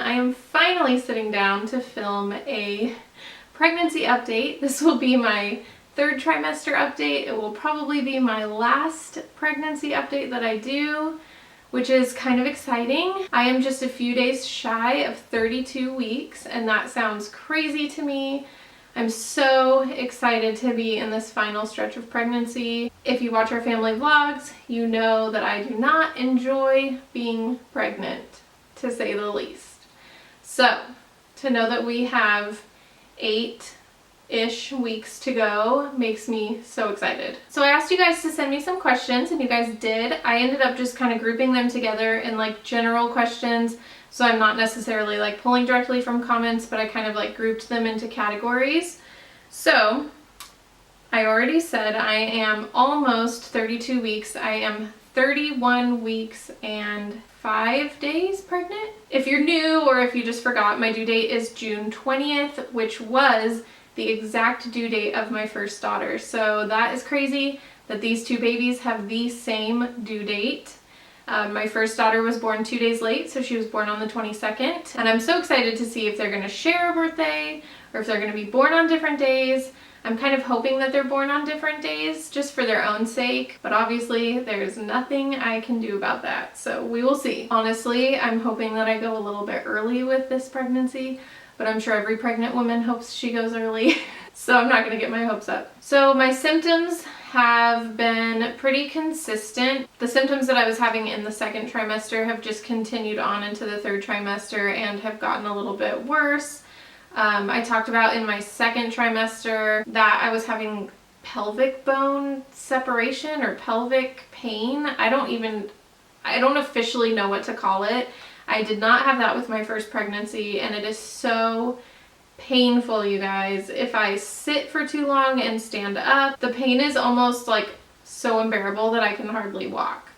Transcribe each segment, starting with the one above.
I am finally sitting down to film a pregnancy update. This will be my third trimester update. It will probably be my last pregnancy update that I do, which is kind of exciting. I am just a few days shy of 32 weeks, and that sounds crazy to me. I'm so excited to be in this final stretch of pregnancy. If you watch our family vlogs, you know that I do not enjoy being pregnant, to say the least. So, to know that we have 8-ish weeks to go makes me so excited. So I asked you guys to send me some questions, and you guys did. I ended up just kind of grouping them together in like general questions, so I'm not necessarily like pulling directly from comments, but I kind of like grouped them into categories. So I already said I am almost 32 weeks. I am 31 weeks and 5 days pregnant. If you're new or if you just forgot, my due date is June 20th, which was the exact due date of my first daughter. So that is crazy that these two babies have the same due date. My first daughter was born 2 days late, so she was born on the 22nd. And I'm so excited to see if they're gonna share a birthday or if they're gonna be born on different days. I'm kind of hoping that they're born on different days just for their own sake, but obviously there's nothing I can do about that, so we will see. Honestly, I'm hoping that I go a little bit early with this pregnancy, but I'm sure every pregnant woman hopes she goes early, so I'm not gonna get my hopes up. So my symptoms have been pretty consistent. The symptoms that I was having in the second trimester have just continued on into the third trimester and have gotten a little bit worse. I talked about in my second trimester that I was having pelvic bone separation or pelvic pain. I don't officially know what to call it. I did not have that with my first pregnancy, and it is so painful, you guys. If I sit for too long and stand up, the pain is almost like so unbearable that I can hardly walk,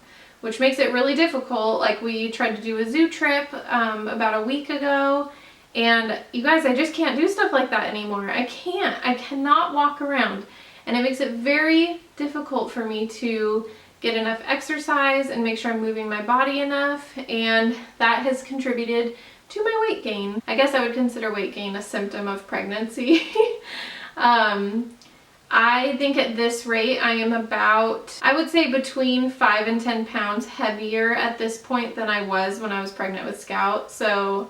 which makes it really difficult. Like, we tried to do a zoo trip about a week ago, and you guys, I just can't do stuff like that anymore. I cannot walk around, and it makes it very difficult for me to get enough exercise and make sure I'm moving my body enough, and that has contributed to my weight gain. I guess I would consider weight gain a symptom of pregnancy. I think at this rate I am about, I would say between 5 and 10 pounds heavier at this point than I was when I was pregnant with Scout. So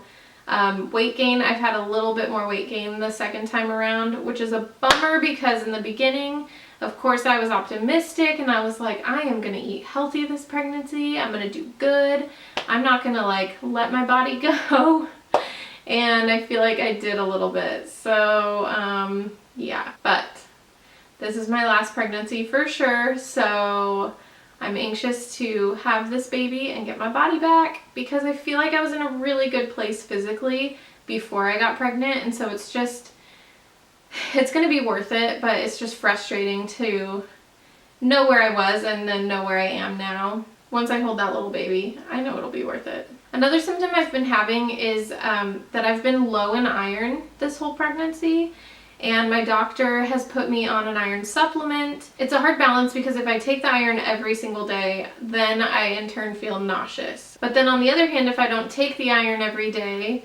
weight gain, I've had a little bit more weight gain the second time around, which is a bummer because in the beginning, of course, I was optimistic and I was like, I am gonna eat healthy this pregnancy. I'm gonna do good. I'm not gonna like let my body go. And I feel like I did a little bit. So yeah, but this is my last pregnancy for sure. So I'm anxious to have this baby and get my body back because I feel like I was in a really good place physically before I got pregnant. And so it's going to be worth it, but it's just frustrating to know where I was and then know where I am now. Once I hold that little baby, I know it'll be worth it. Another symptom I've been having is that I've been low in iron this whole pregnancy, and my doctor has put me on an iron supplement. It's a hard balance because if I take the iron every single day, then I in turn feel nauseous. But then on the other hand, if I don't take the iron every day,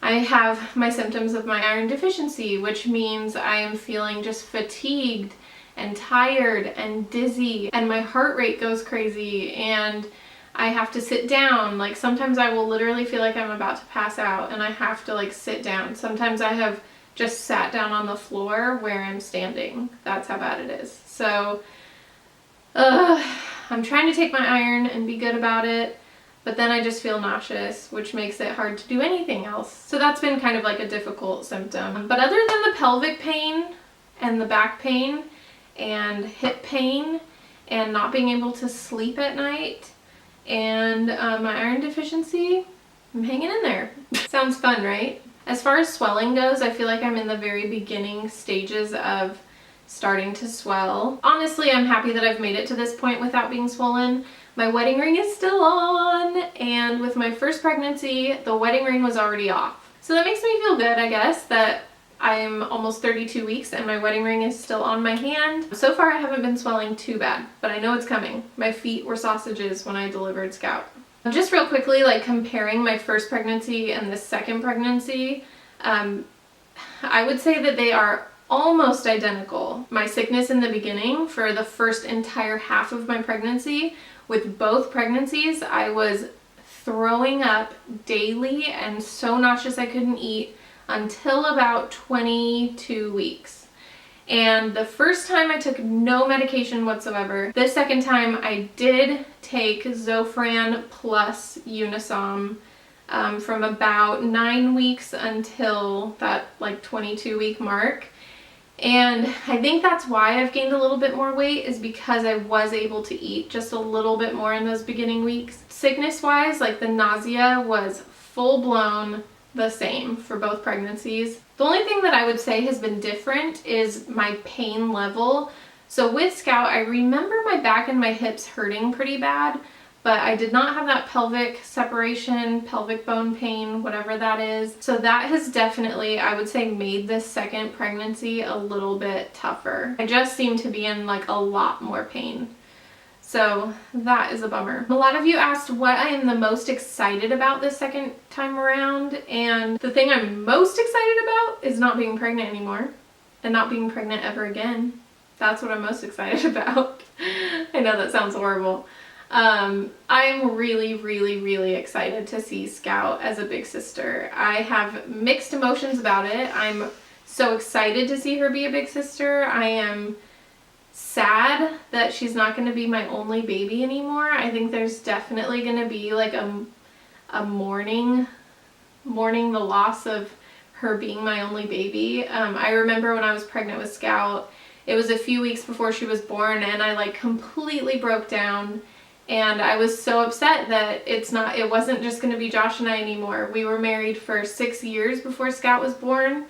I have my symptoms of my iron deficiency, which means I am feeling just fatigued and tired and dizzy, and my heart rate goes crazy, and I have to sit down. Like, sometimes I will literally feel like I'm about to pass out and I have to like sit down. Sometimes I have just sat down on the floor where I'm standing. That's how bad it is. So I'm trying to take my iron and be good about it, but then I just feel nauseous, which makes it hard to do anything else. So that's been kind of like a difficult symptom. But other than the pelvic pain and the back pain and hip pain and not being able to sleep at night and my iron deficiency, I'm hanging in there. Sounds fun, right? As far as swelling goes, I feel like I'm in the very beginning stages of starting to swell. Honestly, I'm happy that I've made it to this point without being swollen. My wedding ring is still on, and with my first pregnancy, the wedding ring was already off. So that makes me feel good, I guess, that I'm almost 32 weeks and my wedding ring is still on my hand. So far I haven't been swelling too bad, but I know it's coming. My feet were sausages when I delivered Scout. Just real quickly, like comparing my first pregnancy and the second pregnancy, I would say that they are almost identical. My sickness in the beginning for the first entire half of my pregnancy, with both pregnancies, I was throwing up daily and so nauseous I couldn't eat until about 22 weeks. And the first time I took no medication whatsoever. The second time I did take Zofran plus Unisom from about 9 weeks until that like 22-week mark. And I think that's why I've gained a little bit more weight, is because I was able to eat just a little bit more in those beginning weeks. Sickness-wise, like the nausea was full-blown the same for both pregnancies. The only thing that I would say has been different is my pain level. So with Scout, I remember my back and my hips hurting pretty bad, but I did not have that pelvic separation, pelvic bone pain, whatever that is. So that has definitely, I would say, made this second pregnancy a little bit tougher. I just seem to be in like a lot more pain. So that is a bummer. A lot of you asked what I am the most excited about this second time around, and the thing I'm most excited about is not being pregnant anymore and not being pregnant ever again. That's what I'm most excited about. I know that sounds horrible. I'm really, really, really excited to see Scout as a big sister. I have mixed emotions about it. I'm so excited to see her be a big sister. I am sad that she's not going to be my only baby anymore. I think there's definitely going to be like a mourning the loss of her being my only baby. I remember when I was pregnant with Scout, it was a few weeks before she was born, and I like completely broke down. And I was so upset that it wasn't just going to be Josh and I anymore. We were married for 6 years before Scout was born.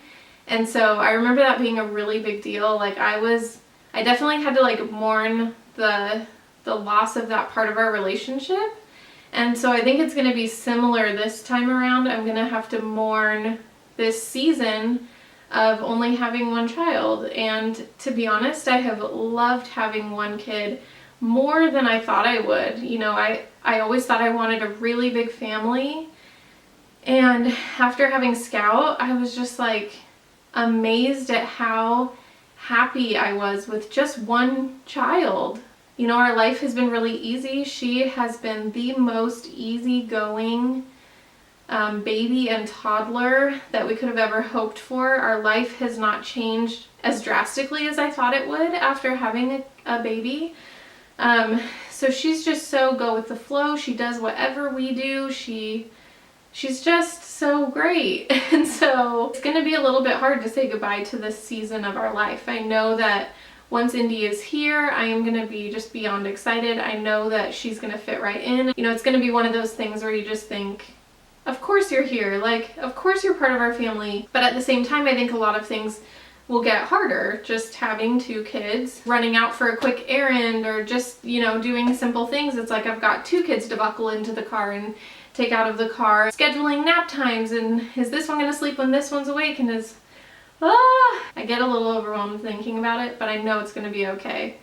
And so I remember that being a really big deal. Like I definitely had to like mourn the loss of that part of our relationship. And so I think it's going to be similar this time around. I'm going to have to mourn this season of only having one child. And to be honest, I have loved having one kid more than I thought I would. You know, I always thought I wanted a really big family. And after having Scout, I was just like amazed at how happy I was with just one child. You know, our life has been really easy. She has been the most easygoing baby and toddler that we could have ever hoped for. Our life has not changed as drastically as I thought it would after having a baby. So she's just so go with the flow. She does whatever we do. She's just so great. And so it's going to be a little bit hard to say goodbye to this season of our life. I know that once Indy is here, I am going to be just beyond excited. I know that she's going to fit right in. You know, it's going to be one of those things where you just think, of course you're here. Like, of course you're part of our family. But at the same time, I think a lot of things will get harder. Just having 2 kids, running out for a quick errand, or just, you know, doing simple things. It's like I've got 2 kids to buckle into the car and take out of the car, scheduling nap times, and is this one going to sleep when this one's awake, and I get a little overwhelmed thinking about it, but I know it's going to be okay.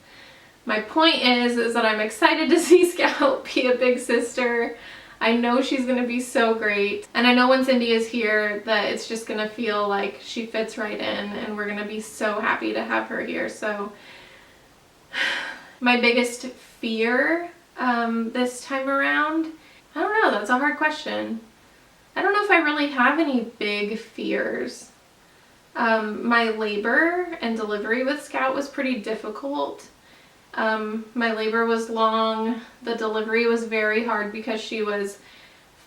My point is that I'm excited to see Scout be a big sister. I know she's going to be so great, and I know when Cindy is here that it's just going to feel like she fits right in, and we're going to be so happy to have her here. So my biggest fear this time around, I don't know, that's a hard question. I don't know if I really have any big fears. My labor and delivery with Scout was pretty difficult. My labor was long. The delivery was very hard because she was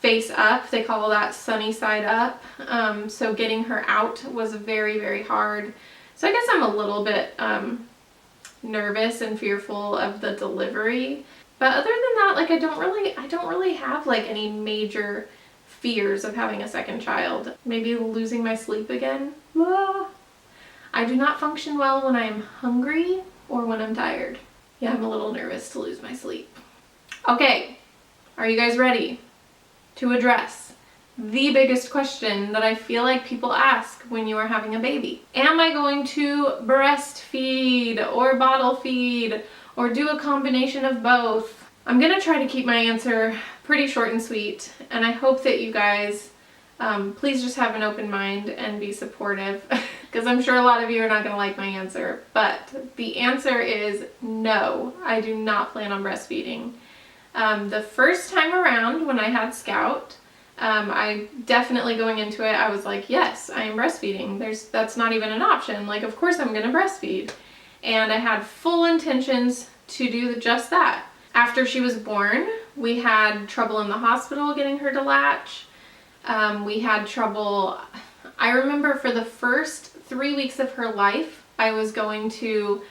face up. They call that sunny side up. So getting her out was very, very hard. So I guess I'm a little bit nervous and fearful of the delivery. But other than that, like I don't really have like any major fears of having a second child. Maybe losing my sleep again. I do not function well when I am hungry or when I'm tired. Yeah, I'm a little nervous to lose my sleep. Okay, are you guys ready to address the biggest question that I feel like people ask when you are having a baby? Am I going to breastfeed or bottle feed or do a combination of both? I'm gonna try to keep my answer pretty short and sweet, and I hope that you guys please just have an open mind and be supportive, because I'm sure a lot of you are not gonna like my answer, but the answer is no, I do not plan on breastfeeding. The first time around when I had Scout, I definitely going into it, I was like, yes, I am breastfeeding. That's not even an option. Like, of course I'm gonna breastfeed. And I had full intentions to do just that. After she was born, we had trouble in the hospital getting her to latch. We had trouble, I remember for the first 3 weeks of her life, I was going to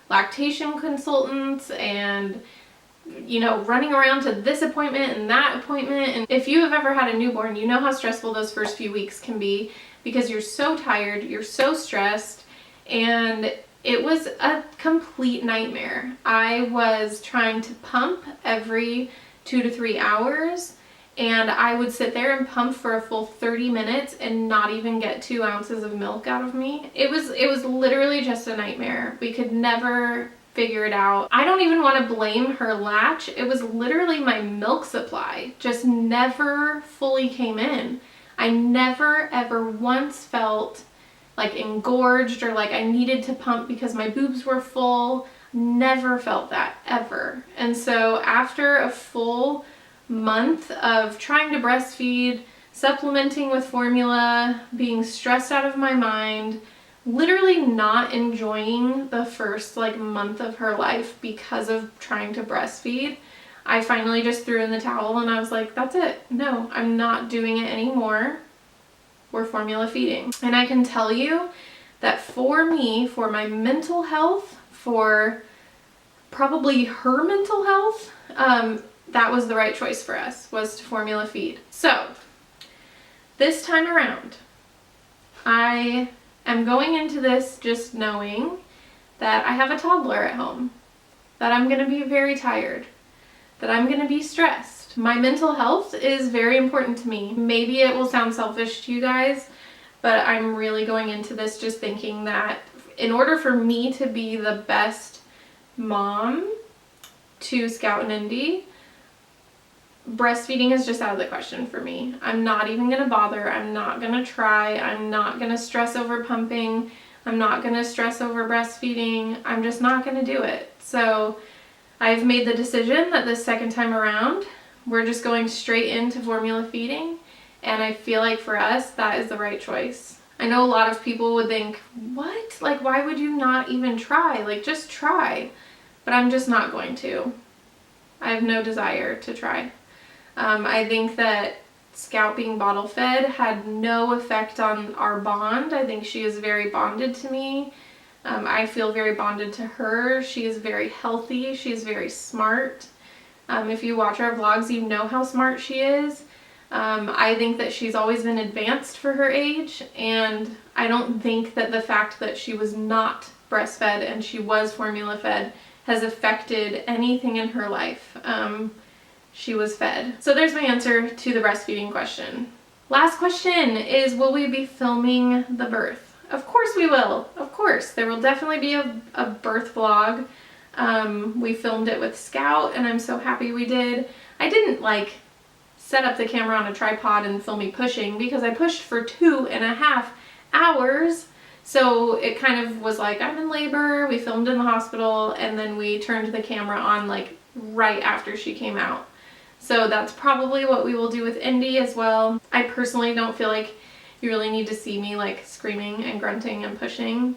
lactation consultants and, you know, running around to this appointment and that appointment. And if you have ever had a newborn, you know how stressful those first few weeks can be, because you're so tired, you're so stressed, and it was a complete nightmare. I was trying to pump every 2 to 3 hours, and I would sit there and pump for a full 30 minutes and not even get 2 ounces of milk out of me. It was literally just a nightmare. We could never figure it out. I don't even want to blame her latch. It was literally my milk supply just never fully came in. I never ever once felt like engorged or like I needed to pump because my boobs were full. Never felt that, ever. And so after a full month of trying to breastfeed, supplementing with formula, being stressed out of my mind, literally not enjoying the first like month of her life because of trying to breastfeed, I finally just threw in the towel and I was like, that's it. No, I'm not doing it anymore. We're formula feeding. And I can tell you that for me, for my mental health, for probably her mental health, that was the right choice for us, was to formula feed. So this time around, I am going into this just knowing that I have a toddler at home, that I'm going to be very tired, that I'm going to be stressed. My mental health is very important to me. Maybe it will sound selfish to you guys, but I'm really going into this just thinking that in order for me to be the best mom to Scout and Indy, breastfeeding is just out of the question for me. I'm not even going to bother. I'm not going to try. I'm not going to stress over pumping. I'm not going to stress over breastfeeding. I'm just not going to do it. So I've made the decision that this second time around, we're just going straight into formula feeding. And I feel like for us, that is the right choice. I know a lot of people would think, what? Like, why would you not even try? Like, just try. But I'm just not going to. I have no desire to try. I think that Scout being bottle fed had no effect on our bond. I think she is very bonded to me. I feel very bonded to her. She is very healthy. She is very smart. If you watch our vlogs, you know how smart she is. I think that she's always been advanced for her age, and I don't think that the fact that she was not breastfed and she was formula fed has affected anything in her life. She was fed. So there's my answer to the breastfeeding question. Last question is, will we be filming the birth? Of course we will. Of course. There will definitely be a birth vlog. We filmed it with Scout, and I'm so happy we did. I didn't like set up the camera on a tripod and film me pushing, because I pushed for 2.5 hours. So it kind of was like, I'm in labor, we filmed in the hospital, and then we turned the camera on like right after she came out. So that's probably what we will do with Indy as well. I personally don't feel like you really need to see me like screaming and grunting and pushing.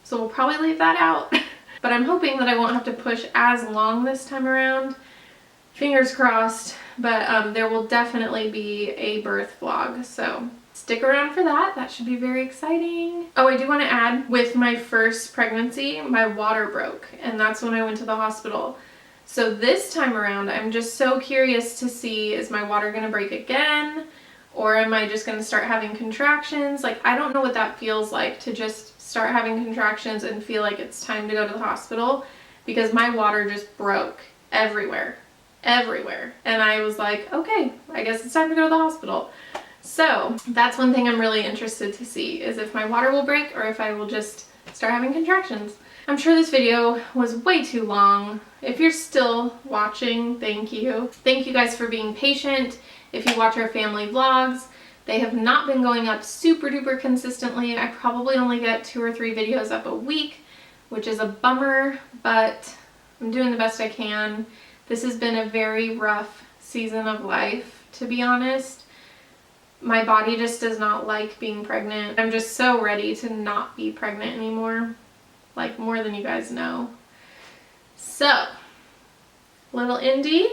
So we'll probably leave that out. But I'm hoping that I won't have to push as long this time around. Fingers crossed. But there will definitely be a birth vlog. So stick around for that. That should be very exciting. Oh, I do want to add, with my first pregnancy, my water broke. And that's when I went to the hospital. So this time around, I'm just so curious to see, is my water going to break again? Or am I just going to start having contractions? Like, I don't know what that feels like, to just start having contractions and feel like it's time to go to the hospital, because my water just broke everywhere. And I was like, okay, I guess it's time to go to the hospital. So that's one thing I'm really interested to see, is if my water will break or if I will just start having contractions. I'm sure this video was way too long. If you're still watching, thank you. Thank you guys for being patient. If you watch our family vlogs, they have not been going up super duper consistently. I probably only get 2 or 3 videos up a week, which is a bummer, but I'm doing the best I can. This has been a very rough season of life, to be honest. My body just does not like being pregnant. I'm just so ready to not be pregnant anymore, like more than you guys know. So, little Indy,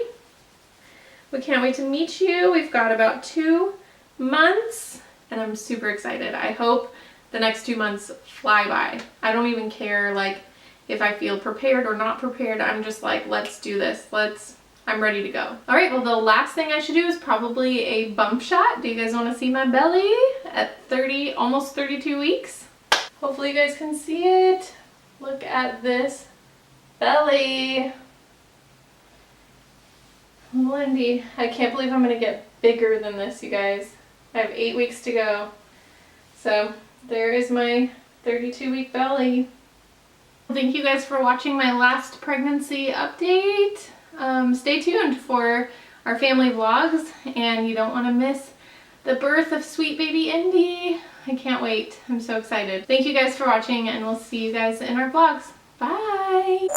we can't wait to meet you. We've got about 2 months and I'm super excited. I hope the next 2 months fly by. I don't even care like if I feel prepared or not prepared. I'm just like, let's do this. I'm ready to go. All right, well, the last thing I should do is probably a bump shot. Do you guys want to see my belly at almost 32 weeks? Hopefully you guys can see it. Look at this belly. Lindy, I can't believe I'm gonna get bigger than this, you guys. I have 8 weeks to go. So there is my 32-week belly. Thank you guys for watching my last pregnancy update. Stay tuned for our family vlogs, and you don't want to miss the birth of sweet baby Indy. I can't wait. I'm so excited. Thank you guys for watching, and we'll see you guys in our vlogs. Bye!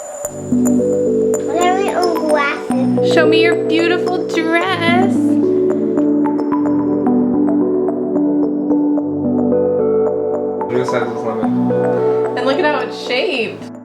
Show me your beautiful dress! And look at how it's shaped.